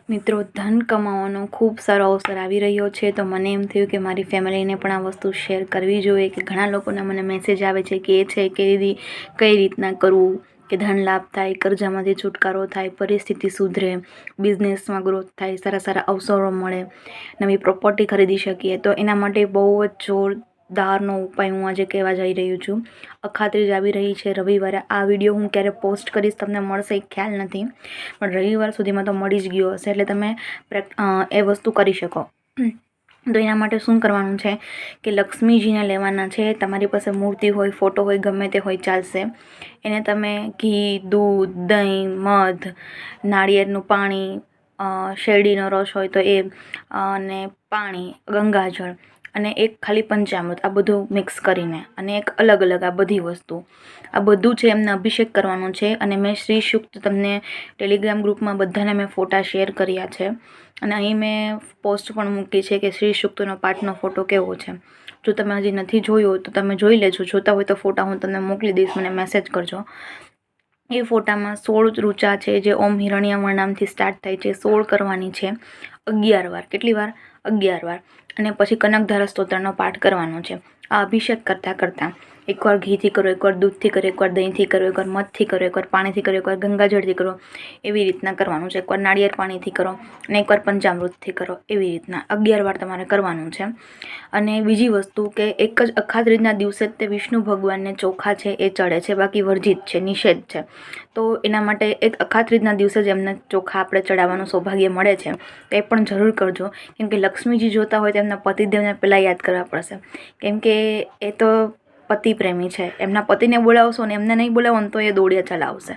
મિત્રો, ધન કમાવાનો ખૂબ સારો અવસર આવી રહ્યો છે, તો મને એમ થયું કે મારી ફેમિલીને પણ આ વસ્તુ શેર કરવી જોઈએ. કે ઘણા લોકોના મને મેસેજ આવે છે કે દીદી કઈ રીતના કરવું કે ધન લાભ થાય, કર્જામાંથી છુટકારો થાય, પરિસ્થિતિ સુધરે, બિઝનેસમાં ગ્રોથ થાય, સારા સારા અવસરો મળે, નવી પ્રોપર્ટી ખરીદી શકીએ. તો એના માટે બહુ જ જોરદારનો ઉપાય હું આજે કહેવા જઈ રહ્યું છું. અખાત્રીજ આવી રહી છે રવિવારે. આ વિડીયો હું ક્યારે પોસ્ટ કરીશ તમને મળશે એ ખ્યાલ નથી, પણ રવિવાર સુધીમાં તો મળી જ ગયો હશે, એટલે તમે એ વસ્તુ કરી શકો. તો એના માટે શું કરવાનું છે કે લક્ષ્મીજીને લેવાના છે. તમારી પાસે મૂર્તિ હોય, ફોટો હોય, ગમે તે હોય ચાલશે. એને તમે ઘી, દૂધ, દહીં, મધ, નાળિયેરનું પાણી, શેરડીનો રસ હોય તો એ, અને પાણી, ગંગાજળ અને એક ખાલી પંચામૃત, આ બધું મિક્સ કરીને, અને એક અલગ અલગ આ બધી વસ્તુ, આ બધું છે એમને અભિષેક કરવાનો છે. અને મેં શ્રી સૂક્ત તમને ટેલિગ્રામ ગ્રુપમાં બધાને મેં ફોટા શેર કર્યા છે, અને અહીં મેં પોસ્ટ પણ મૂકી છે કે શ્રી સૂક્તનો પાઠનો ફોટો કેવો છે. જો તમે હજી નથી જોયો તો તમે જોઈ લેજો. જોતા હોય તો ફોટા હું તમને મોકલી દઈશ, મને મેસેજ કરજો. એ ફોટામાં 16 ઋચા છે જે ઓમ હિરણ્યમણ નામથી સ્ટાર્ટ થાય છે. 16 કરવાની છે, 11 વાર. કેટલી વાર? 11 વાર. અને પછી કનકધારા સ્તોત્રનો પાઠ કરવાનો છે. આ અભિષેક કરતાં એકવાર ઘીથી કરો, એકવાર દૂધથી કરો, એકવાર દહીંથી કરો, એકવાર મધથી કરો, એકવાર પાણીથી કરો, એકવાર ગંગાજળથી કરો, એવી રીતના કરવાનું છે. એકવાર નાળિયેર પાણીથી કરો અને એકવાર પંચામૃતથી કરો, એવી રીતના 11 વાર તમારે કરવાનું છે. અને બીજી વસ્તુ કે એક જ અખાત્રીજના દિવસે જ તે વિષ્ણુ ભગવાનને ચોખા છે એ ચડે છે, બાકી વર્જિત છે, નિષેધ છે. તો એના માટે એક અખાત્રીજના દિવસે જ એમને ચોખા આપણે ચડાવવાનું સૌભાગ્ય મળે છે. તો એ પણ જરૂર કરજો, કેમ કે લક્ષ્મીજી જોતા હોય તો એમના પતિદેવને પહેલાં યાદ કરવા પડશે, કેમ કે એ તો પતિ પ્રેમી છે. એમના પતિને બોલાવશો ને એમને નહીં બોલાવો ને તો એ દોડ્યા ચલાવશે.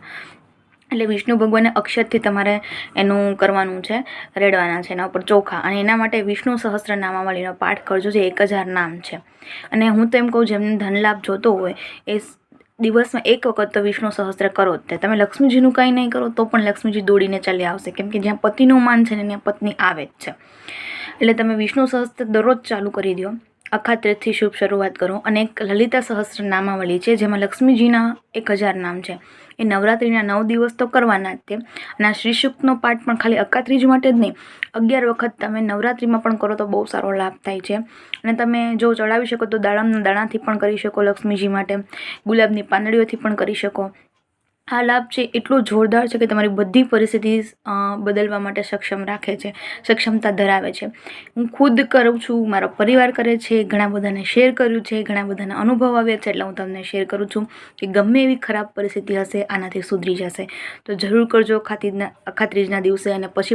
એટલે વિષ્ણુ ભગવાનને અક્ષરથી તમારે એનું કરવાનું છે, રેડવાના છે એના ઉપર ચોખા. અને એના માટે વિષ્ણુ સહસ્ત્ર નામાવલીનો પાઠ કરજો, જે 1000 નામ છે. અને હું તો એમ કહું, જેમને ધન લાભ જોતો હોય એ દિવસમાં એક વખત તો વિષ્ણુ સહસ્ત્ર કરો જ. તમે લક્ષ્મીજીનું કંઈ નહીં કરો તો પણ લક્ષ્મીજી દોડીને ચાલી આવશે, કેમ કે જ્યાં પતિનું માન છે ને ત્યાં પત્ની આવે જ છે. એટલે તમે વિષ્ણુ સહસ્ત્ર દરરોજ ચાલુ કરી દો. અખાત્રીજથી શુભ શરૂઆત કરો. અને એક લલિતા સહસ્ત્ર નામાવલી છે જેમાં લક્ષ્મીજીના 1000 નામ છે. એ નવરાત્રિના 9 દિવસ તો કરવાના જ તે. અને આ શ્રી સૂક્તનો પાઠ પણ ખાલી અખાત્રીજ માટે જ નહીં, 11 વખત તમે નવરાત્રિમાં પણ કરો તો બહુ સારો લાભ થાય છે. અને તમે જો ચડાવી શકો તો દાડમના દાણાથી પણ કરી શકો લક્ષ્મીજી માટે, ગુલાબની પાંદડીઓથી પણ કરી શકો. આ લાભ છે એટલો જોરદાર છે કે તમારી બધી પરિસ્થિતિ બદલવા માટે સક્ષમ રાખે છે, સક્ષમતા ધરાવે છે. હું ખુદ કરું છું, મારો પરિવાર કરે છે, ઘણા બધાને શેર કર્યું છે, ઘણા બધાના અનુભવ આવ્યા છે, એટલે હું તમને શેર કરું છું કે ગમે એવી ખરાબ પરિસ્થિતિ હશે આનાથી સુધરી જશે. તો જરૂર કરજો અખાત્રીજના દિવસે. અને પછી